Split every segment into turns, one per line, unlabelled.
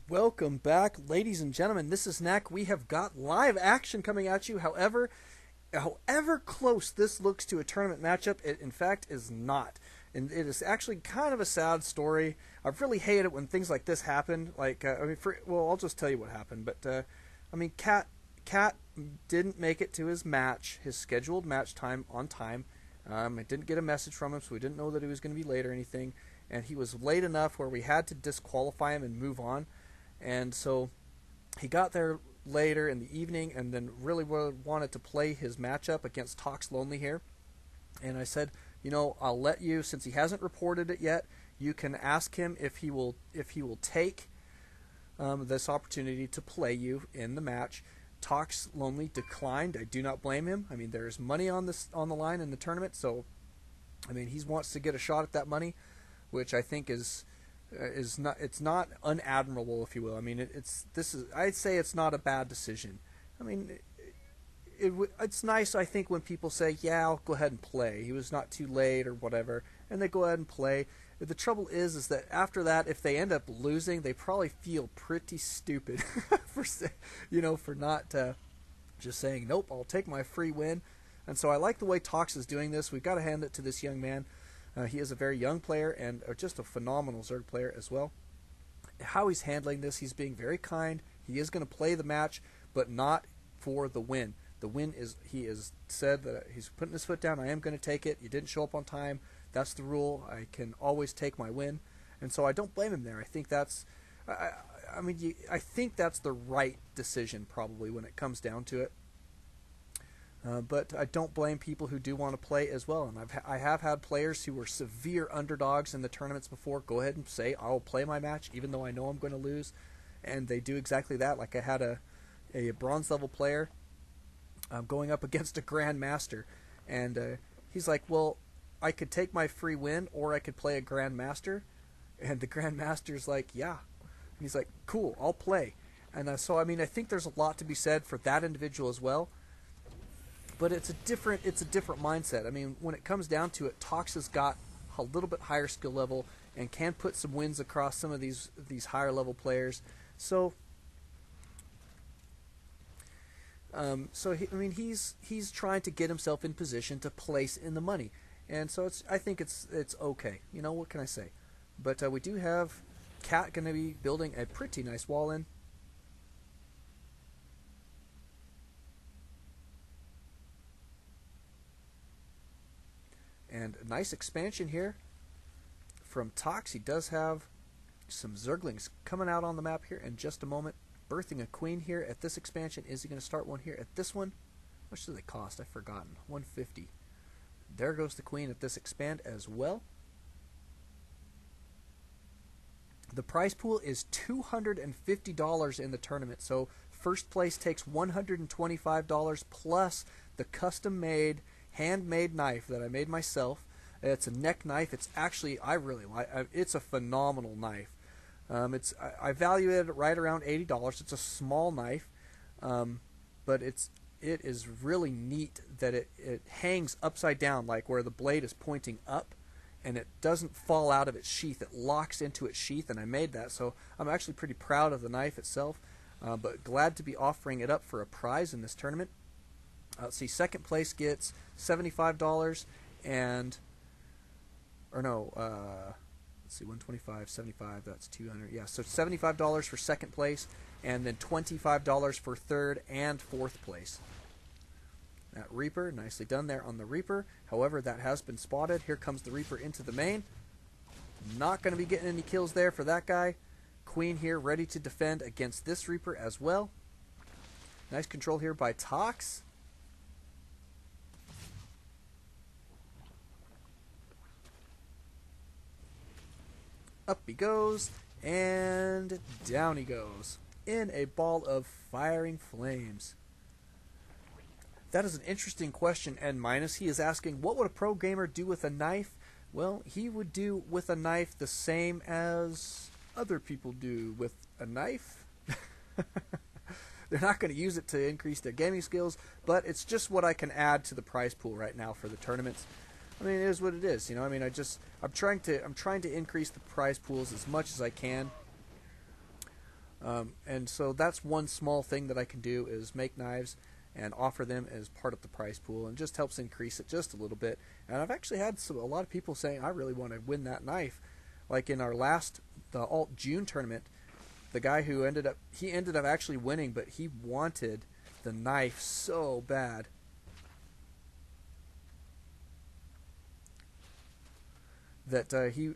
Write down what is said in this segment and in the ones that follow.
Welcome back, ladies and gentlemen. This is Knack. We have got live action coming at you. However close this looks to a tournament matchup, it in fact is not. And it is actually kind of a sad story. I've really hated it when things like this happen. I'll just tell you what happened. But Cat didn't make it to his match, his scheduled match time on time. I didn't get a message from him, so we didn't know that he was going to be late or anything. And he was late enough where we had to disqualify him and move on. And so he got there later in the evening and then really wanted to play his matchup against ToxLonely here. And I said, I'll let you, since he hasn't reported it yet, you can ask him if he will take this opportunity to play you in the match. ToxLonely declined. I do not blame him. I mean, there's money on the line in the tournament, so he wants to get a shot at that money, which I think is not, it's not unadmirable, if you will. I'd say it's not a bad decision. It's nice, I think, when people say, yeah, I'll go ahead and play. He was not too late or whatever, and they go ahead and play. The trouble is that after that, if they end up losing, they probably feel pretty stupid for not just saying, nope, I'll take my free win. And so I like the way Tox is doing this. We've got to hand it to this young man. He is a very young player and just a phenomenal Zerg player as well. How he's handling this, he's being very kind. He is going to play the match, but not for the win. The win is, he has said that he's putting his foot down. I am going to take it. You didn't show up on time. That's the rule. I can always take my win. And so I don't blame him there. I think that's, I think that's the right decision probably when it comes down to it. But I don't blame people who do want to play as well. And I have had players who were severe underdogs in the tournaments before go ahead and say, I'll play my match even though I know I'm going to lose. And they do exactly that. Like I had a bronze level player going up against a grandmaster. And he's like, well, I could take my free win or I could play a grandmaster. And the grandmaster's like, yeah. And he's like, cool, I'll play. And so, I think there's a lot to be said for that individual as well. But it's a different mindset. When it comes down to it, Tox has got a little bit higher skill level and can put some wins across some of these higher level players. So, he's trying to get himself in position to place in the money, and so I think it's okay. What can I say? But we do have Cat going to be building a pretty nice wall in. And a nice expansion here from Tox. He does have some Zerglings coming out on the map here in just a moment. Birthing a queen here at this expansion. Is he going to start one here at this one? How much do they cost? I've forgotten. 150. There goes the queen at this expand as well. The prize pool is $250 in the tournament. So first place takes $125 plus the custom-made handmade knife that I made myself. It's a neck knife. It's actually, I really like. It's a phenomenal knife. I value it right around $80. It's a small knife, but it is really neat that it hangs upside down, like where the blade is pointing up, and it doesn't fall out of its sheath. It locks into its sheath, and I made that, so I'm actually pretty proud of the knife itself. But glad to be offering it up for a prize in this tournament. Let's see, second place gets $75 let's see, 125, 75, that's 200. Yeah, so $75 for second place and then $25 for third and fourth place. That Reaper, nicely done there on the Reaper. However, that has been spotted. Here comes the Reaper into the main. Not going to be getting any kills there for that guy. Queen here ready to defend against this Reaper as well. Nice control here by Tox. Up he goes, and down he goes, in a ball of firing flames. That is an interesting question, N-. He is asking, what would a pro gamer do with a knife? Well, he would do with a knife the same as other people do with a knife. They're not going to use it to increase their gaming skills, but it's just what I can add to the prize pool right now for the tournaments. It is what it is, I'm trying to increase the prize pools as much as I can. And so that's one small thing that I can do, is make knives and offer them as part of the prize pool, and just helps increase it just a little bit. And I've actually had a lot of people saying, I really want to win that knife. Like in our the Alt June tournament, the guy who ended up actually winning, but he wanted the knife so bad. That he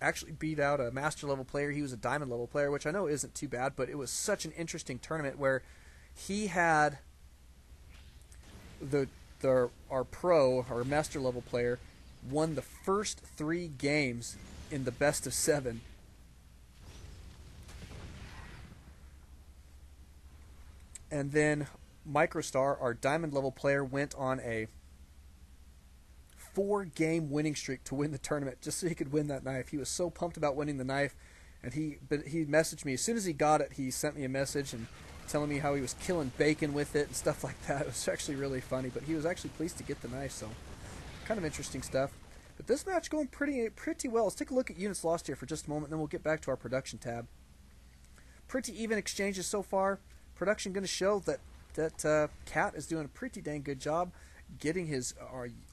actually beat out a master level player. He was a diamond level player, which I know isn't too bad, but it was such an interesting tournament where he had our master level player won the first 3 games in the best of 7. And then Microstar, our diamond level player, went on a 4-game winning streak to win the tournament, just so he could win that knife. He was so pumped about winning the knife, and he messaged me as soon as he got it. He sent me a message and telling me how he was killing bacon with it and stuff like that. It was actually really funny, but he was actually pleased to get the knife, so kind of interesting stuff. But this match going pretty well. Let's take a look at units lost here for just a moment, then we'll get back to our production tab. Pretty even exchanges so far. Production going to show that Cat is doing a pretty dang good job getting his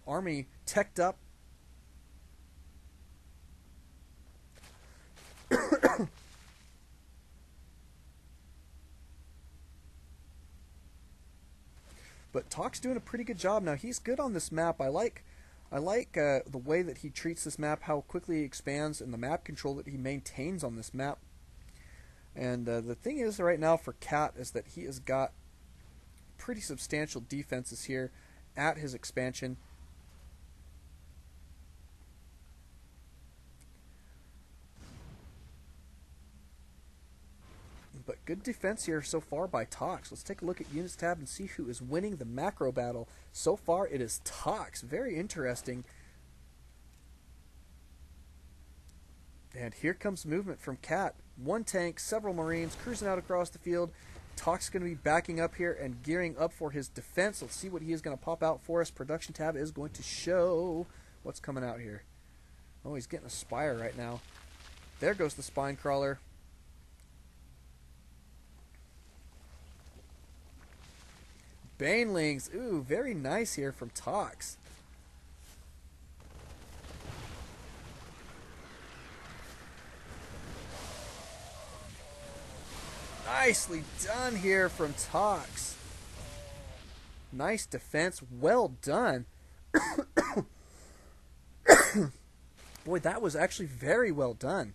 army teched up. But Tox doing a pretty good job. Now he's good on this map. I like the way that he treats this map, how quickly he expands, and the map control that he maintains on this map. And the thing is right now for Cat is that he has got pretty substantial defenses here at his expansion. But good defense here so far by Tox. Let's take a look at Units tab and see who is winning the macro battle. So far it is Tox. Very interesting. And here comes movement from Cat. 1 tank, several Marines cruising out across the field. Tox is going to be backing up here and gearing up for his defense. Let's see what he is going to pop out for us. Production tab is going to show what's coming out here. Oh, he's getting a Spire right now. There goes the Spine Crawler. Banelings. Ooh, very nice here from Tox. Nicely done here from Tox. Nice defense. Well done. Boy, that was actually very well done.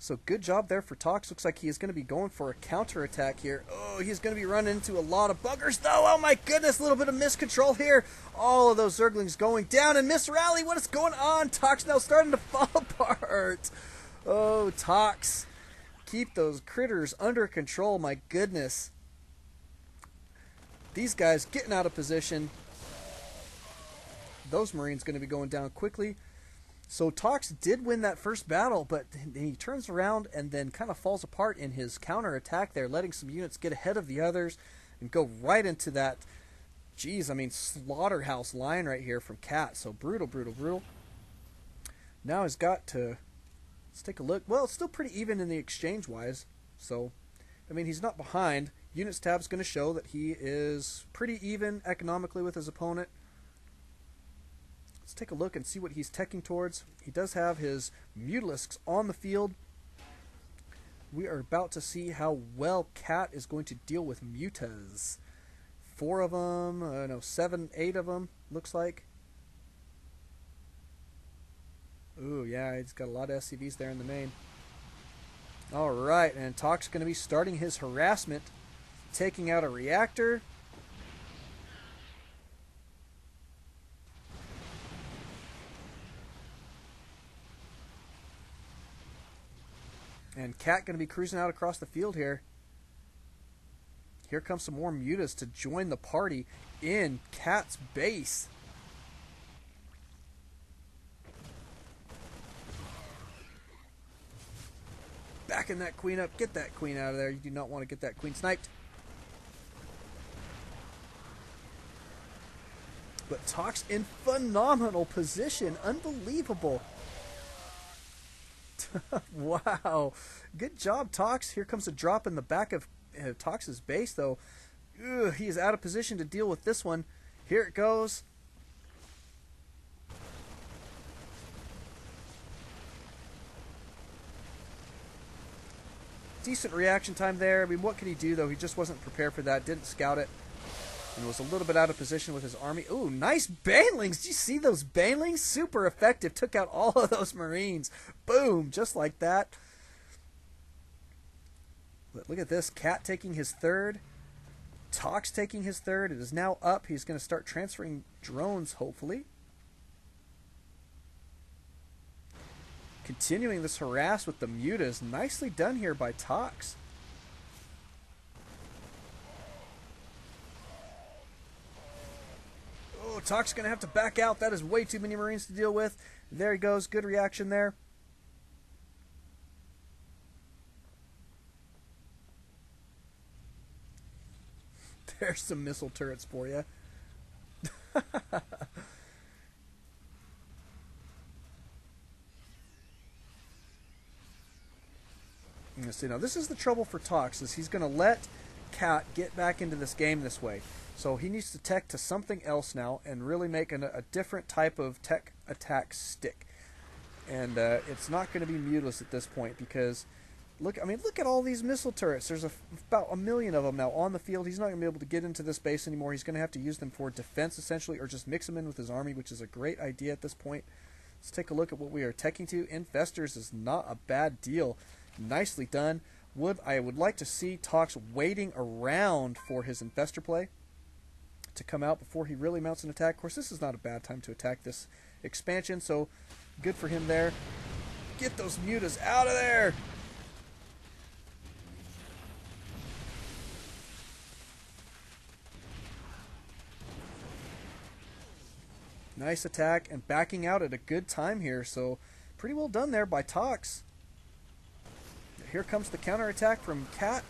So good job there for Tox. Looks like he is going to be going for a counterattack here. Oh, he's going to be running into a lot of buggers, though. Oh, my goodness. A little bit of miscontrol here. All of those Zerglings going down. And Miss Rally, what is going on? Tox now starting to fall apart. Oh, Tox. Keep those critters under control. My goodness. These guys getting out of position. Those Marines going to be going down quickly. So Tox did win that first battle, but he turns around and then kind of falls apart in his counterattack there, letting some units get ahead of the others and go right into that, geez, I mean, slaughterhouse line right here from Cat. So brutal, brutal, brutal. Now he's got to, let's take a look. Well, it's still pretty even in the exchange-wise. So, I mean, he's not behind. Units tab is going to show that he is pretty even economically with his opponent. Let's take a look and see what he's teching towards. He does have his Mutalisks on the field. We are about to see how well Cat is going to deal with Mutas. 4 of them, no, 7, 8 of them, looks like. Ooh, yeah, he's got a lot of SCVs there in the main. Alright, and Tox going to be starting his harassment, taking out a reactor. And Cat going to be cruising out across the field here. Here comes some more Mutas to join the party in Cat's base. Backing that queen up. Get that queen out of there. You do not want to get that queen sniped. But Tox in phenomenal position. Unbelievable. Wow. Good job, Tox. Here comes a drop in the back of Tox's base, though. Ugh, he is out of position to deal with this one. Here it goes. Decent reaction time there. I mean, what could he do, though? He just wasn't prepared for that. Didn't scout it. And was a little bit out of position with his army. Ooh, nice banelings. Did you see those banelings? Super effective. Took out all of those Marines. Boom. Just like that. But look at this. Cat taking his third. Tox taking his third. It is now up. He's going to start transferring drones, hopefully. Continuing this harass with the mutas. Nicely done here by Tox. Oh, Tox is going to have to back out. That is way too many Marines to deal with. There he goes. Good reaction there. There's some missile turrets for you. See, now this is the trouble for Tox, is he's going to let Cat get back into this game this way. So he needs to tech to something else now and really make a different type of tech attack stick. And it's not going to be muteless at this point because look at all these missile turrets. There's about 1 million of them now on the field. He's not going to be able to get into this base anymore. He's going to have to use them for defense essentially, or just mix them in with his army, which is a great idea at this point. Let's take a look at what we are teching to. Infestors is not a bad deal. Nicely done. I would like to see Tox waiting around for his infestor play to come out before he really mounts an attack. Of course, this is not a bad time to attack this expansion, so good for him there. Get those mutas out of there! Nice attack, and backing out at a good time here, so pretty well done there by Tox. Here comes the counterattack from Cat.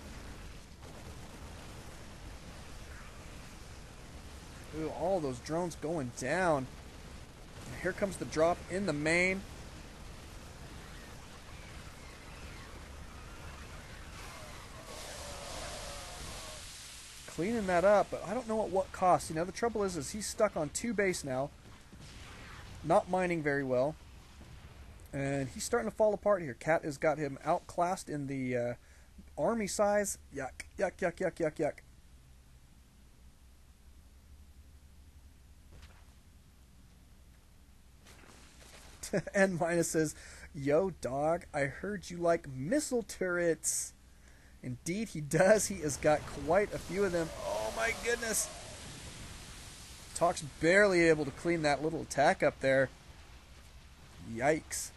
Ooh, all those drones going down. And here comes the drop in the main. Cleaning that up, but I don't know at what cost. You know, the trouble is he's stuck on 2 base now. Not mining very well. And he's starting to fall apart here. Cat has got him outclassed in the army size. Yuck, yuck, yuck, yuck, yuck, yuck. N minus says, "Yo, dog, I heard you like missile turrets." Indeed, he does. He has got quite a few of them. Oh my goodness. Tox barely able to clean that little attack up there. Yikes.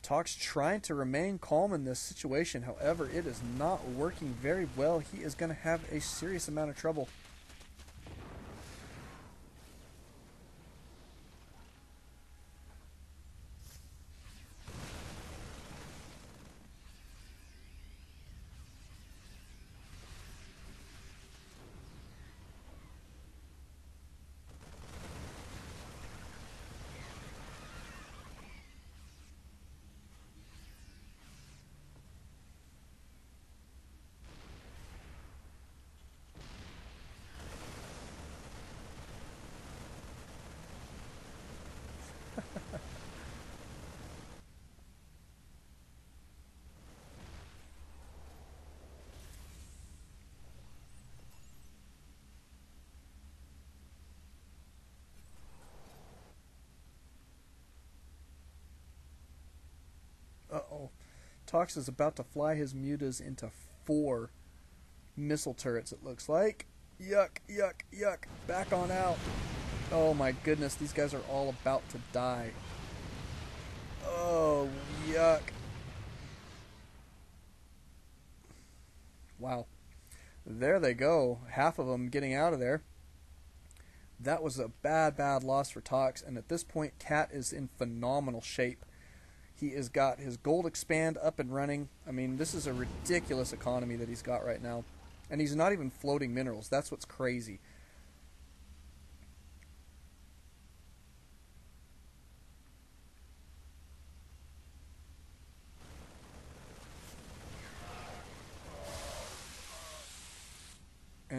Tox trying to remain calm in this situation. However, it is not working very well. He is going to have a serious amount of trouble. Uh-oh. Tox is about to fly his mutas into 4 missile turrets, it looks like. Yuck, yuck, yuck. Back on out. Oh my goodness, these guys are all about to die. Oh, yuck. Wow. There they go. Half of them getting out of there. That was a bad, bad loss for Tox, and at this point, Cat is in phenomenal shape. He has got his gold expand up and running. I mean, this is a ridiculous economy that he's got right now. And he's not even floating minerals. That's what's crazy.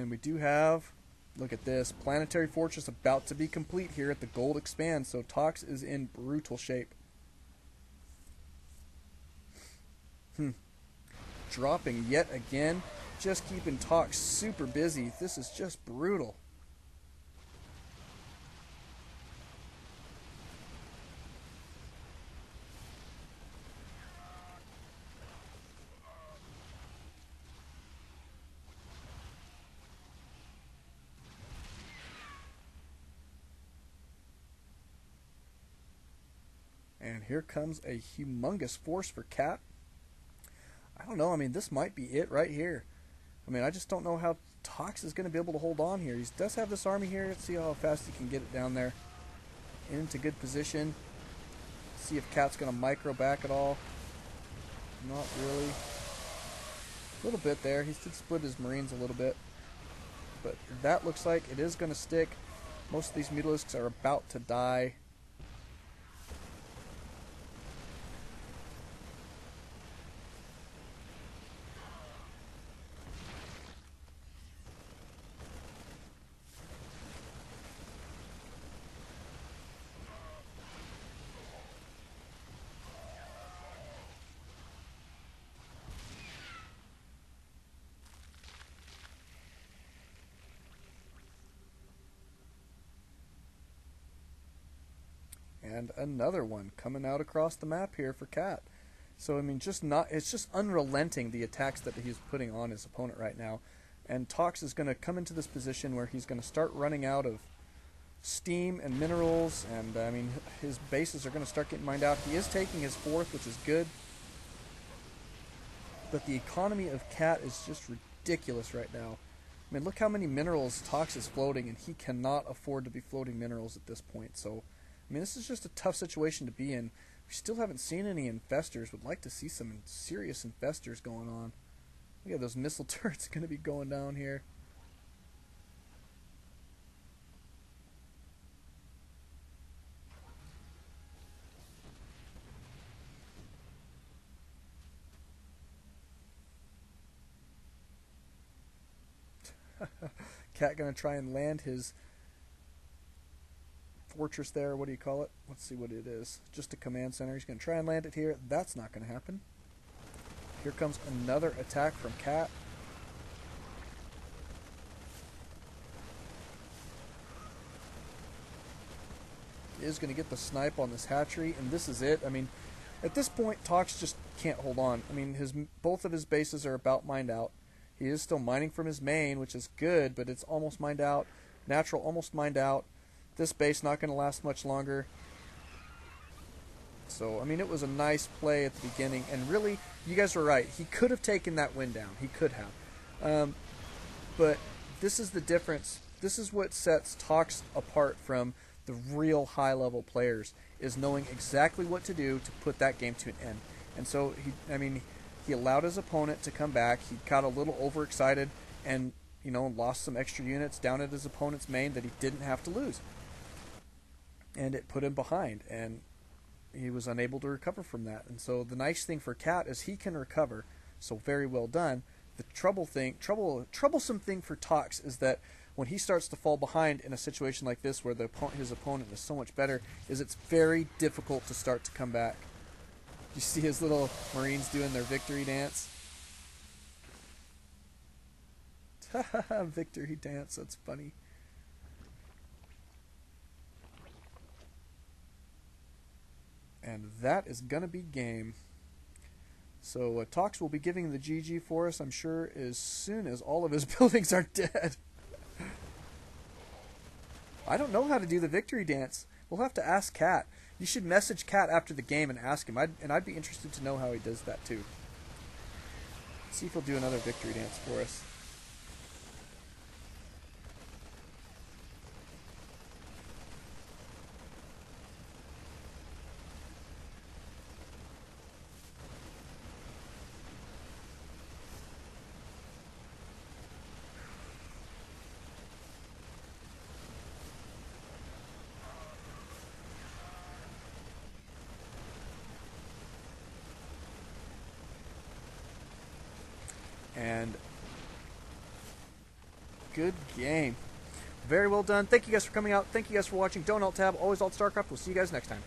then we do have, look at this, Planetary Fortress about to be complete here at the Gold Expand, so Tox is in brutal shape. Dropping yet again, just keeping Tox super busy. This is just brutal. And here comes a humongous force for Cat. I don't know. I mean, this might be it right here. I mean, I just don't know how Tox is going to be able to hold on here. He does have this army here. Let's see how fast he can get it down there. Into good position. See if Cat's going to micro back at all. Not really. A little bit there. He did split his Marines a little bit. But that looks like it is going to stick. Most of these Mutalisks are about to die. And another one coming out across the map here for Cat. So I mean, it's just unrelenting, the attacks that he's putting on his opponent right now. And Tox is going to come into this position where he's going to start running out of steam and minerals, and I mean, his bases are going to start getting mined out. He is taking his fourth, which is good. But the economy of Cat is just ridiculous right now. I mean, look how many minerals Tox is floating, and he cannot afford to be floating minerals at this point. So I mean, this is just a tough situation to be in. We still haven't seen any infestors. Would like to see some serious infestors going on. Look at those missile turrets going to be going down here. Cat going to try and land his fortress there. What do you call it? Let's see what it is. Just a command center. He's going to try and land it here. That's not going to happen. Here comes another attack from Cat. He is going to get the snipe on this hatchery, and this is it. I mean, at this point, Tox just can't hold on. I mean, both of his bases are about mined out. He is still mining from his main, which is good, but it's almost mined out. Natural almost mined out. This base not going to last much longer. So, I mean, it was a nice play at the beginning. And really, you guys were right. He could have taken that win down. He could have. But this is the difference. This is what sets Tox apart from the real high-level players, is knowing exactly what to do to put that game to an end. And so, he allowed his opponent to come back. He got a little overexcited and, lost some extra units down at his opponent's main that he didn't have to lose. And it put him behind, and he was unable to recover from that. And so the nice thing for Cat is he can recover, so very well done. The troublesome thing for Tox is that when he starts to fall behind in a situation like this where his opponent is so much better, is it's very difficult to start to come back. You see his little Marines doing their victory dance? Victory dance, that's funny. And that is going to be game. So Tox will be giving the GG for us, I'm sure, as soon as all of his buildings are dead. I don't know how to do the victory dance. We'll have to ask Cat. You should message Cat after the game and ask him. I'd be interested to know how he does that too. Let's see if he'll do another victory dance for us. And Good game. Very well done. Thank you guys for coming out. Thank you guys for watching. Don't alt tab. Always alt StarCraft. We'll see you guys next time.